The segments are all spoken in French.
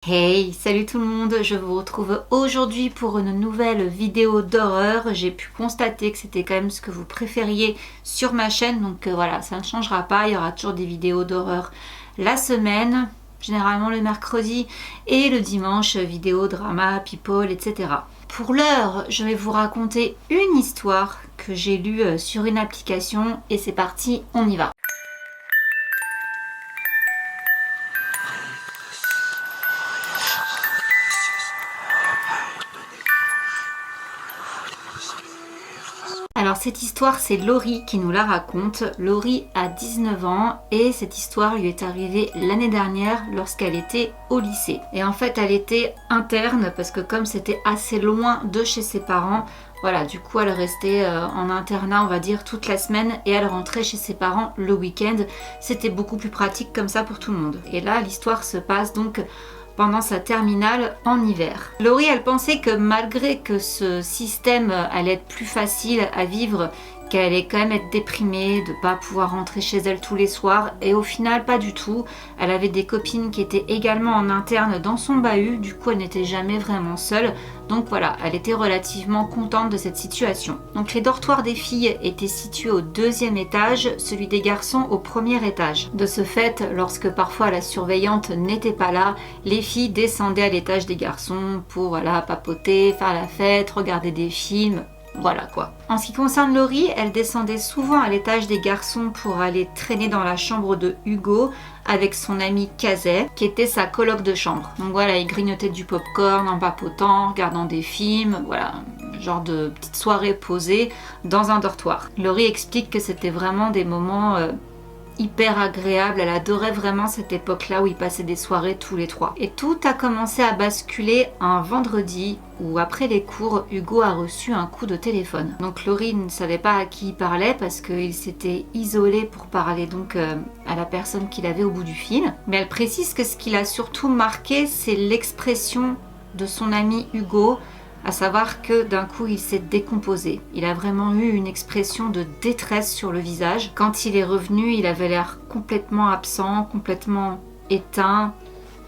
Hey, salut tout le monde, je vous retrouve aujourd'hui pour une nouvelle vidéo d'horreur. J'ai pu constater que c'était quand même ce que vous préfériez sur ma chaîne, donc voilà, ça ne changera pas, il y aura toujours des vidéos d'horreur la semaine, généralement le mercredi, et le dimanche, vidéo, drama, people, etc. Pour l'heure, je vais vous raconter une histoire que j'ai lue sur une application, et c'est parti, on y va. Alors cette histoire, c'est Laurie qui nous la raconte. Laurie a 19 ans et cette histoire lui est arrivée l'année dernière lorsqu'elle était au lycée. Et en fait, elle était interne parce que comme c'était assez loin de chez ses parents, voilà, du coup elle restait en internat, on va dire, toute la semaine et elle rentrait chez ses parents le week-end. C'était beaucoup plus pratique comme ça pour tout le monde. Et là, l'histoire se passe donc pendant sa terminale en hiver. Laurie, elle pensait que malgré que ce système allait être plus facile à vivre, qu'elle allait quand même être déprimée de ne pas pouvoir rentrer chez elle tous les soirs, et au final pas du tout. Elle avait des copines qui étaient également en interne dans son bahut, du coup elle n'était jamais vraiment seule, donc voilà, elle était relativement contente de cette situation. Donc les dortoirs des filles étaient situés au 2e étage, celui des garçons au 1er étage. De ce fait, lorsque parfois la surveillante n'était pas là, les filles descendaient à l'étage des garçons pour voilà, papoter, faire la fête, regarder des films. Voilà quoi. En ce qui concerne Laurie, elle descendait souvent à l'étage des garçons pour aller traîner dans la chambre de Hugo avec son ami Kazay, qui était sa coloc de chambre. Donc voilà, ils grignotaient du popcorn en papotant, en regardant des films, voilà, genre de petite soirée posée dans un dortoir. Laurie explique que c'était vraiment des moments hyper agréable, elle adorait vraiment cette époque-là où ils passaient des soirées tous les trois. Et tout a commencé à basculer un vendredi où après les cours, Hugo a reçu un coup de téléphone. Donc Laurie ne savait pas à qui il parlait parce qu'il s'était isolé pour parler donc à la personne qu'il avait au bout du fil. Mais elle précise que ce qui l'a surtout marqué, c'est l'expression de son ami Hugo, à savoir que d'un coup il s'est décomposé. Il a vraiment eu une expression de détresse sur le visage. Quand il est revenu, il avait l'air complètement absent, complètement éteint,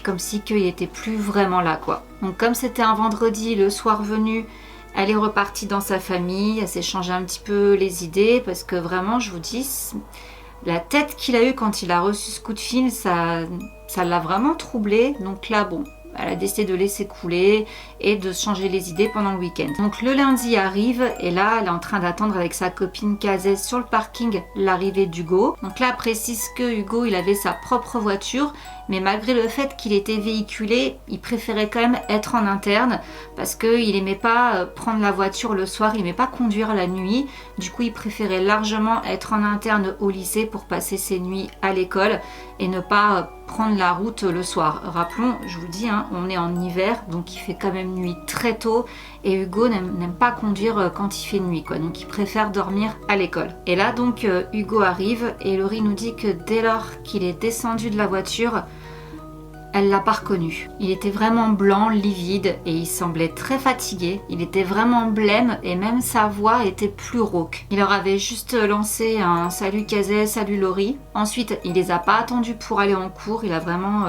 comme si qu'il n'était plus vraiment là quoi. Donc comme c'était un vendredi, le soir venu, elle est repartie dans sa famille, elle s'est changé un petit peu les idées parce que vraiment je vous dis, la tête qu'il a eue quand il a reçu ce coup de fil, ça l'a vraiment troublé. Donc là bon, elle a décidé de laisser couler et de changer les idées pendant le week-end. Donc le lundi arrive et là elle est en train d'attendre avec sa copine Kazay sur le parking l'arrivée d'Hugo. Donc là elle précise que Hugo il avait sa propre voiture, mais malgré le fait qu'il était véhiculé, il préférait quand même être en interne parce qu'il aimait pas prendre la voiture le soir, il aimait pas conduire la nuit. Du coup il préférait largement être en interne au lycée pour passer ses nuits à l'école et ne pas prendre la route le soir. Rappelons, je vous dis, on est en hiver, donc il fait quand même nuit très tôt et Hugo n'aime pas conduire quand il fait nuit, quoi. Donc il préfère dormir à l'école. Et là donc Hugo arrive et Laurie nous dit que dès lors qu'il est descendu de la voiture, elle l'a pas reconnu. Il était vraiment blanc, livide et il semblait très fatigué. Il était vraiment blême et même sa voix était plus rauque. Il leur avait juste lancé un salut Kazay, salut Laurie. Ensuite, il les a pas attendus pour aller en cours. Il a vraiment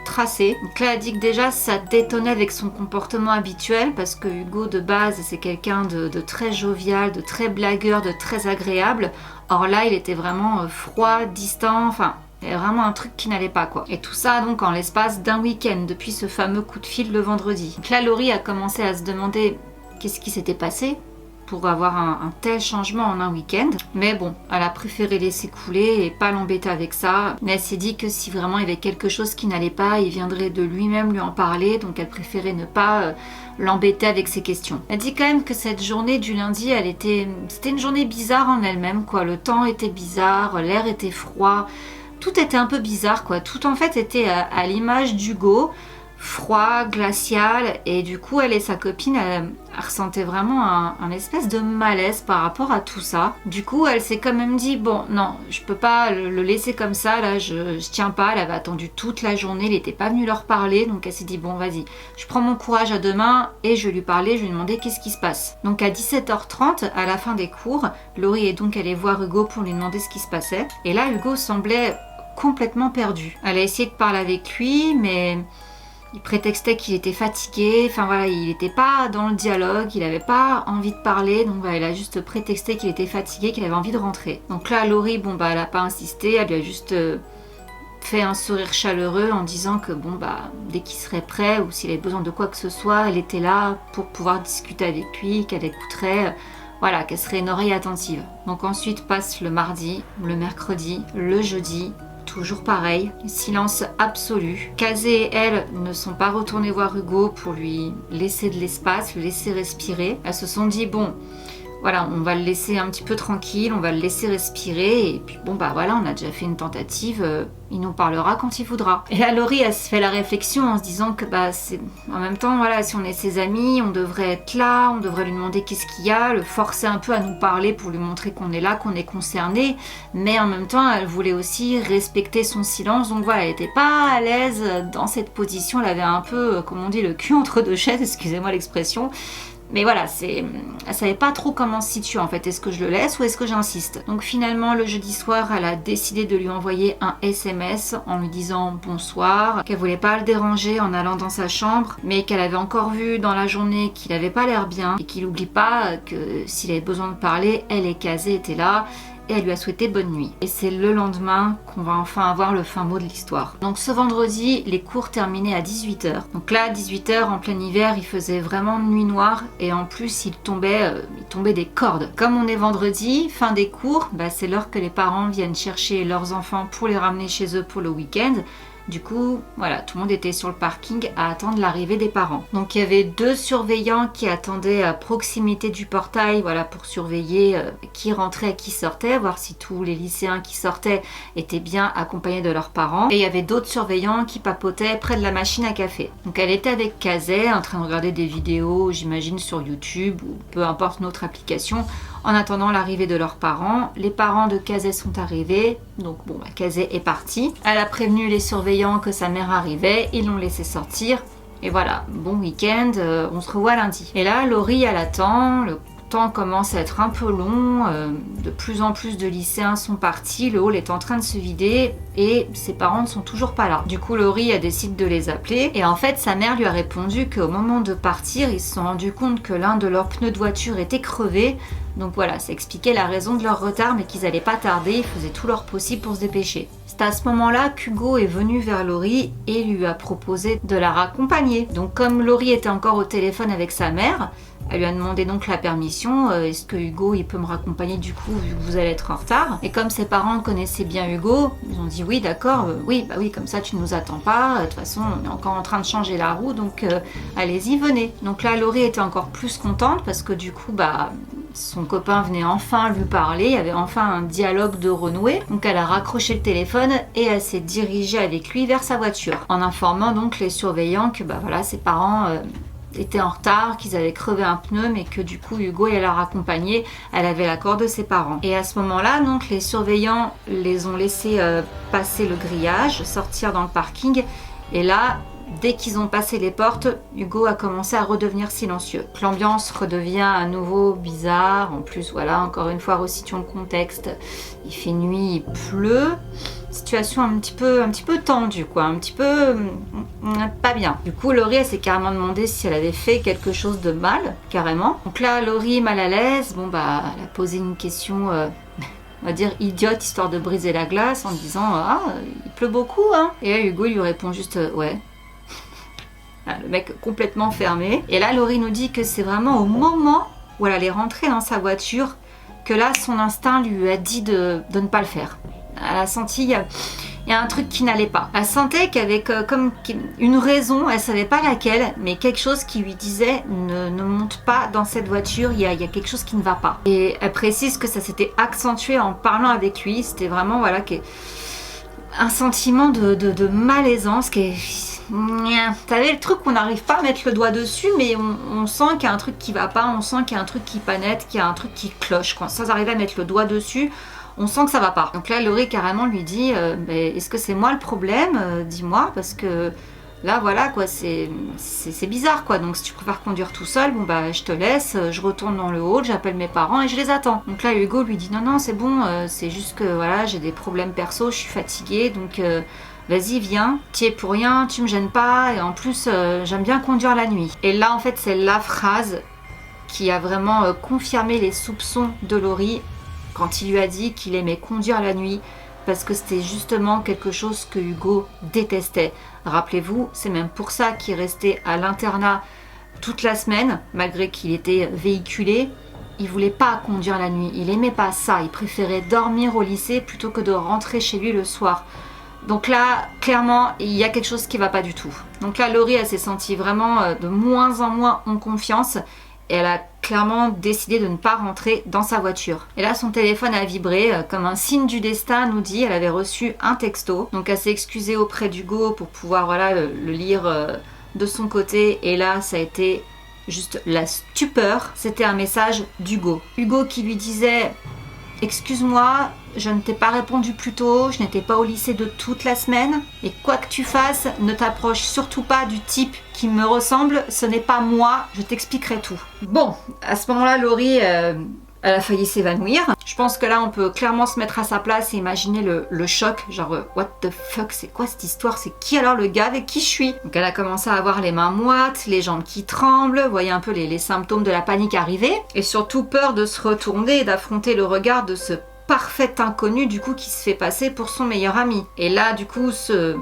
tracé. Donc là, elle dit que déjà ça détonnait avec son comportement habituel parce que Hugo de base c'est quelqu'un de très jovial, de très blagueur, de très agréable. Or là, il était vraiment froid, distant, enfin... Il y avait vraiment un truc qui n'allait pas quoi. Et tout ça donc en l'espace d'un week-end depuis ce fameux coup de fil le vendredi. Donc là Laurie a commencé à se demander qu'est-ce qui s'était passé pour avoir un tel changement en un week-end. Mais bon, elle a préféré laisser couler et pas l'embêter avec ça. Mais elle s'est dit que si vraiment il y avait quelque chose qui n'allait pas, il viendrait de lui-même lui en parler. Donc elle préférait ne pas l'embêter avec ses questions. Elle dit quand même que cette journée du lundi, c'était une journée bizarre en elle-même quoi. Le temps était bizarre, l'air était froid. Tout était un peu bizarre quoi, tout en fait était à l'image d'Hugo, froid, glacial, et du coup elle et sa copine elle ressentait vraiment un espèce de malaise par rapport à tout ça. Du coup elle s'est quand même dit bon non, je peux pas le laisser comme ça, là je tiens pas. Elle avait attendu toute la journée, il était pas venu leur parler, donc elle s'est dit bon vas-y, je prends mon courage à deux mains et je vais lui parler, je vais lui demander qu'est-ce qui se passe. Donc à 17h30 à la fin des cours, Laurie est donc allée voir Hugo pour lui demander ce qui se passait, et là Hugo semblait complètement perdu. Elle a essayé de parler avec lui, mais Il prétextait qu'il était fatigué, enfin voilà, il n'était pas dans le dialogue, il n'avait pas envie de parler, donc voilà, il a juste prétexté qu'il était fatigué, qu'il avait envie de rentrer. Donc là, Laurie, bon bah, elle n'a pas insisté, elle lui a juste fait un sourire chaleureux en disant que bon bah, dès qu'il serait prêt ou s'il avait besoin de quoi que ce soit, elle était là pour pouvoir discuter avec lui, qu'elle écouterait, voilà, qu'elle serait une oreille attentive. Donc ensuite passe le mardi, le mercredi, le jeudi. Toujours pareil, silence absolu. Kazé et elle ne sont pas retournés voir Hugo pour lui laisser de l'espace, le laisser respirer. Elles se sont dit, bon, voilà, on va le laisser un petit peu tranquille, on va le laisser respirer, et puis bon bah voilà, on a déjà fait une tentative, il nous parlera quand il voudra. Et là, Laurie, elle se fait la réflexion en se disant que bah c'est en même temps, voilà, si on est ses amis, on devrait être là, on devrait lui demander qu'est-ce qu'il y a, le forcer un peu à nous parler pour lui montrer qu'on est là, qu'on est concerné, mais en même temps, elle voulait aussi respecter son silence, donc voilà, elle n'était pas à l'aise dans cette position, elle avait un peu, comme on dit, le cul entre deux chaises, excusez-moi l'expression. Mais voilà, elle savait pas trop comment se situer en fait. Est-ce que je le laisse ou est-ce que j'insiste? Donc finalement, le jeudi soir, elle a décidé de lui envoyer un SMS en lui disant bonsoir, qu'elle voulait pas le déranger en allant dans sa chambre, mais qu'elle avait encore vu dans la journée qu'il avait pas l'air bien et qu'il n'oublie pas que s'il avait besoin de parler, elle et Kazé étaient là. Et elle lui a souhaité bonne nuit. Et c'est le lendemain qu'on va enfin avoir le fin mot de l'histoire. Donc ce vendredi, les cours terminaient à 18h. Donc là, 18h, en plein hiver, il faisait vraiment nuit noire et en plus, il tombait des cordes. Comme on est vendredi, fin des cours, bah, c'est l'heure que les parents viennent chercher leurs enfants pour les ramener chez eux pour le week-end. Du coup, voilà, tout le monde était sur le parking à attendre l'arrivée des parents. Donc il y avait 2 surveillants qui attendaient à proximité du portail, voilà, pour surveiller qui rentrait, qui sortait, voir si tous les lycéens qui sortaient étaient bien accompagnés de leurs parents. Et il y avait d'autres surveillants qui papotaient près de la machine à café. Donc elle était avec Kazé en train de regarder des vidéos, j'imagine sur YouTube ou peu importe notre application, en attendant l'arrivée de leurs parents. Les parents de Kazé sont arrivés, donc bon, bah, Kazé est partie. Elle a prévenu les surveillants que sa mère arrivait, ils l'ont laissé sortir. Et voilà, bon week-end, on se revoit lundi. Et là, Laurie, elle attend, le temps commence à être un peu long, de plus en plus de lycéens sont partis, le hall est en train de se vider et ses parents ne sont toujours pas là. Du coup, Laurie, elle décide de les appeler et en fait, sa mère lui a répondu qu'au moment de partir, ils se sont rendus compte que l'un de leurs pneus de voiture était crevé. Donc voilà, ça expliquait la raison de leur retard, mais qu'ils n'allaient pas tarder, ils faisaient tout leur possible pour se dépêcher. C'est à ce moment-là qu'Hugo est venu vers Laurie et lui a proposé de la raccompagner. Donc comme Laurie était encore au téléphone avec sa mère, elle lui a demandé donc la permission, est-ce que Hugo il peut me raccompagner du coup vu que vous allez être en retard? Et comme ses parents connaissaient bien Hugo, ils ont dit oui d'accord, oui comme ça tu ne nous attends pas, de toute façon on est encore en train de changer la roue donc allez-y venez. Donc là Laurie était encore plus contente parce que du coup bah son copain venait enfin lui parler, il y avait enfin un dialogue de renouer. Donc elle a raccroché le téléphone et elle s'est dirigée avec lui vers sa voiture en informant donc les surveillants que bah voilà ses parents étaient en retard, qu'ils avaient crevé un pneu mais que du coup Hugo elle la raccompagnait, elle avait l'accord de ses parents. Et à ce moment-là donc les surveillants les ont laissés passer le grillage, sortir dans le parking et là dès qu'ils ont passé les portes, Hugo a commencé à redevenir silencieux. L'ambiance redevient à nouveau bizarre. En plus, voilà, encore une fois, resituons le contexte. Il fait nuit, il pleut. Situation un petit peu tendue, quoi. Un petit peu pas bien. Du coup, Laurie, elle s'est carrément demandé si elle avait fait quelque chose de mal, carrément. Donc là, Laurie, mal à l'aise, bon bah, elle a posé une question... on va dire idiote, histoire de briser la glace, en disant « Ah, il pleut beaucoup, hein ?» Et là, Hugo lui répond juste « Ouais. » Le mec complètement fermé. Et là, Laurie nous dit que c'est vraiment au moment où elle allait rentrer dans sa voiture que là, son instinct lui a dit de ne pas le faire. Elle a senti, il y a un truc qui n'allait pas. Elle sentait qu'avec comme une raison, elle savait pas laquelle, mais quelque chose qui lui disait ne monte pas dans cette voiture, il y a quelque chose qui ne va pas. Et elle précise que ça s'était accentué en parlant avec lui. C'était vraiment voilà un sentiment de malaisance qui est... T'avais le truc qu'on n'arrive pas à mettre le doigt dessus, mais on sent qu'il y a un truc qui va pas, on sent qu'il y a un truc qui panette, qu'il y a un truc qui cloche. Sans arriver à mettre le doigt dessus, on sent que ça va pas. Donc là, Laurie carrément lui dit est-ce que c'est moi le problème dis-moi, parce que là, voilà, quoi, c'est bizarre, quoi. Donc si tu préfères conduire tout seul, bon bah je te laisse, je retourne dans le hall, j'appelle mes parents et je les attends. Donc là, Hugo lui dit non, c'est bon, c'est juste que voilà, j'ai des problèmes perso, je suis fatiguée, donc vas-y viens, t'y es pour rien, tu me gênes pas et en plus j'aime bien conduire la nuit. Et là en fait c'est la phrase qui a vraiment confirmé les soupçons de Laurie quand il lui a dit qu'il aimait conduire la nuit parce que c'était justement quelque chose que Hugo détestait. Rappelez-vous, c'est même pour ça qu'il restait à l'internat toute la semaine, malgré qu'il était véhiculé. Il voulait pas conduire la nuit, il aimait pas ça, il préférait dormir au lycée plutôt que de rentrer chez lui le soir. Donc là, clairement, il y a quelque chose qui va pas du tout. Donc là, Laurie, elle s'est sentie vraiment de moins en moins en confiance et elle a clairement décidé de ne pas rentrer dans sa voiture. Et là, son téléphone a vibré comme un signe du destin, nous dit. Elle avait reçu un texto. Donc elle s'est excusée auprès d'Hugo pour pouvoir le lire de son côté. Et là, ça a été juste la stupeur. C'était un message d'Hugo. Hugo qui lui disait... Excuse-moi, je ne t'ai pas répondu plus tôt, je n'étais pas au lycée de toute la semaine. Et quoi que tu fasses, ne t'approche surtout pas du type qui me ressemble, ce n'est pas moi, je t'expliquerai tout. Bon, à ce moment-là, Laurie, elle a failli s'évanouir. Je pense que là, on peut clairement se mettre à sa place et imaginer le choc. Genre, what the fuck, c'est quoi cette histoire? C'est qui alors le gars avec qui je suis? Donc elle a commencé à avoir les mains moites, les jambes qui tremblent, vous voyez un peu les symptômes de la panique arriver. Et surtout peur de se retourner et d'affronter le regard de ce parfait inconnu du coup qui se fait passer pour son meilleur ami. Et là, du coup, ce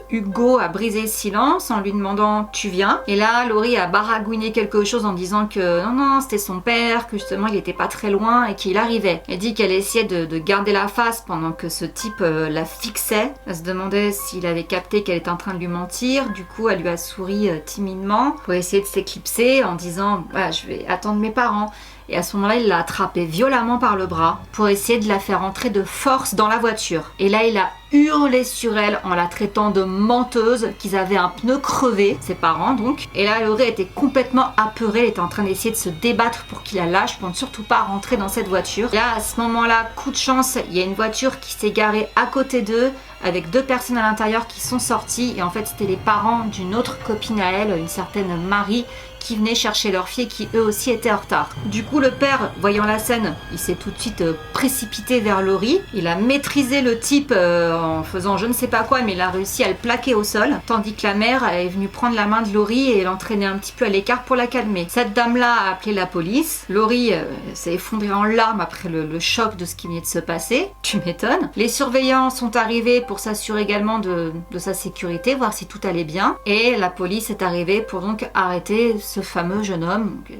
Hugo a brisé le silence en lui demandant tu viens. Et là Laurie a baragouiné quelque chose en disant que non c'était son père, que justement il était pas très loin et qu'il arrivait. Elle dit qu'elle essayait de garder la face pendant que ce type la fixait. Elle se demandait s'il avait capté qu'elle était en train de lui mentir. Du coup elle lui a souri timidement pour essayer de s'éclipser en disant je vais attendre mes parents. Et à ce moment-là, il l'a attrapée violemment par le bras pour essayer de la faire entrer de force dans la voiture. Et là, il a hurlé sur elle en la traitant de menteuse, qu'ils avaient un pneu crevé, ses parents donc. Et là, Laurie était complètement apeurée, elle était en train d'essayer de se débattre pour qu'il la lâche, pour ne surtout pas rentrer dans cette voiture. Et là, à ce moment-là, coup de chance, il y a une voiture qui s'est garée à côté d'eux, avec 2 personnes à l'intérieur qui sont sorties. Et en fait, c'était les parents d'une autre copine à elle, une certaine Marie, qui venaient chercher leur fille qui eux aussi étaient en retard. Du coup le père, voyant la scène, il s'est tout de suite précipité vers Laurie. Il a maîtrisé le type en faisant je ne sais pas quoi, mais il a réussi à le plaquer au sol, tandis que la mère est venue prendre la main de Laurie et l'entraîner un petit peu à l'écart pour la calmer. Cette dame-là a appelé la police. Laurie s'est effondrée en larmes après le choc de ce qui venait de se passer. Tu m'étonnes. Les surveillants sont arrivés pour s'assurer également de sa sécurité, voir si tout allait bien. Et la police est arrivée pour donc arrêter ce fameux jeune homme, on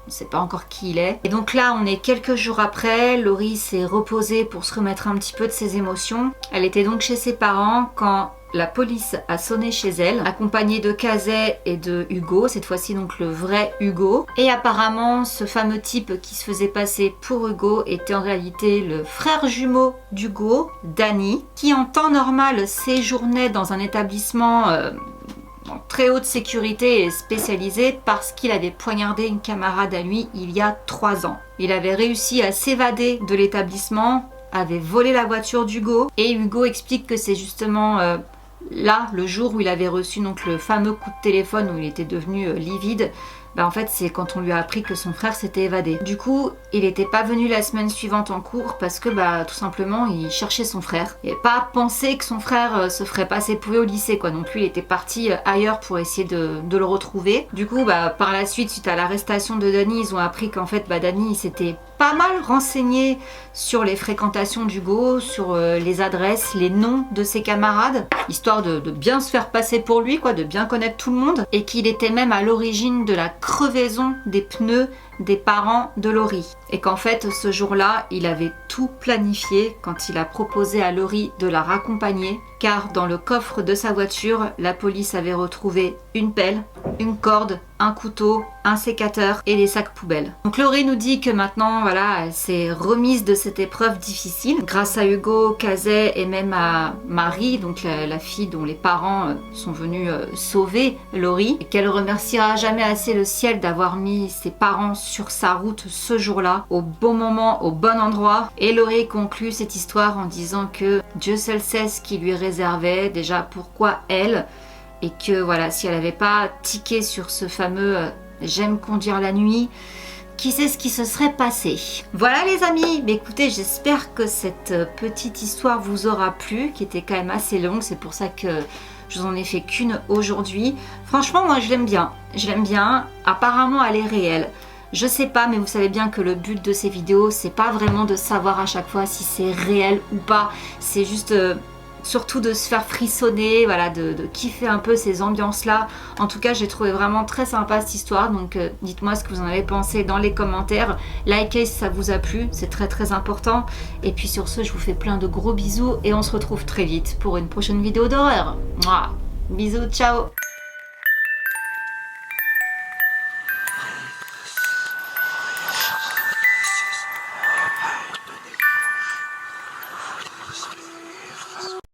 ne sait pas encore qui il est. Et donc là, on est quelques jours après, Laurie s'est reposée pour se remettre un petit peu de ses émotions. Elle était donc chez ses parents quand la police a sonné chez elle, accompagnée de Kazay et de Hugo, cette fois-ci donc le vrai Hugo. Et apparemment, ce fameux type qui se faisait passer pour Hugo était en réalité le frère jumeau d'Hugo, Danny, qui en temps normal séjournait dans un établissement en très haute sécurité et spécialisé parce qu'il avait poignardé une camarade à lui il y a 3 ans. Il avait réussi à s'évader de l'établissement, avait volé la voiture d'Hugo et Hugo explique que c'est justement là, le jour où il avait reçu donc le fameux coup de téléphone où il était devenu livide. En fait c'est quand on lui a appris que son frère s'était évadé. Du coup il n'était pas venu la semaine suivante en cours parce que tout simplement il cherchait son frère. Il n'avait pas pensé que son frère se ferait passer pour lui au lycée quoi. Donc lui il était parti ailleurs pour essayer de le retrouver. Du coup par la suite à l'arrestation de Danny, ils ont appris qu'en fait Danny il s'était pas mal renseigné sur les fréquentations d'Hugo, sur les adresses, les noms de ses camarades, histoire de bien se faire passer pour lui quoi, de bien connaître tout le monde, et qu'il était même à l'origine de la crevaison des pneus des parents de Laurie. Et qu'en fait, ce jour-là, il avait tout planifié quand il a proposé à Laurie de la raccompagner, car dans le coffre de sa voiture, la police avait retrouvé une pelle, une corde, un couteau, un sécateur et des sacs poubelles. Donc Laurie nous dit que maintenant, elle s'est remise de cette épreuve difficile grâce à Hugo, Kazay et même à Marie, donc la fille dont les parents sont venus sauver Laurie, et qu'elle remerciera jamais assez le ciel d'avoir mis ses parents sur sa route ce jour-là, au bon moment, au bon endroit. Et Laurie conclut cette histoire en disant que Dieu seul sait ce qui lui réservait, déjà pourquoi elle, et que si elle n'avait pas tiqué sur ce fameux j'aime conduire la nuit, qui sait ce qui se serait passé. Voilà les amis, mais écoutez, j'espère que cette petite histoire vous aura plu, qui était quand même assez longue, c'est pour ça que je vous en ai fait qu'une aujourd'hui. Franchement, moi je l'aime bien, apparemment elle est réelle. Je sais pas, mais vous savez bien que le but de ces vidéos, c'est pas vraiment de savoir à chaque fois si c'est réel ou pas, c'est juste... surtout de se faire frissonner, voilà, de kiffer un peu ces ambiances-là. En tout cas, j'ai trouvé vraiment très sympa cette histoire, donc dites-moi ce que vous en avez pensé dans les commentaires. Likez si ça vous a plu, c'est très très important. Et puis sur ce, je vous fais plein de gros bisous et on se retrouve très vite pour une prochaine vidéo d'horreur. Mouah. Bisous, ciao.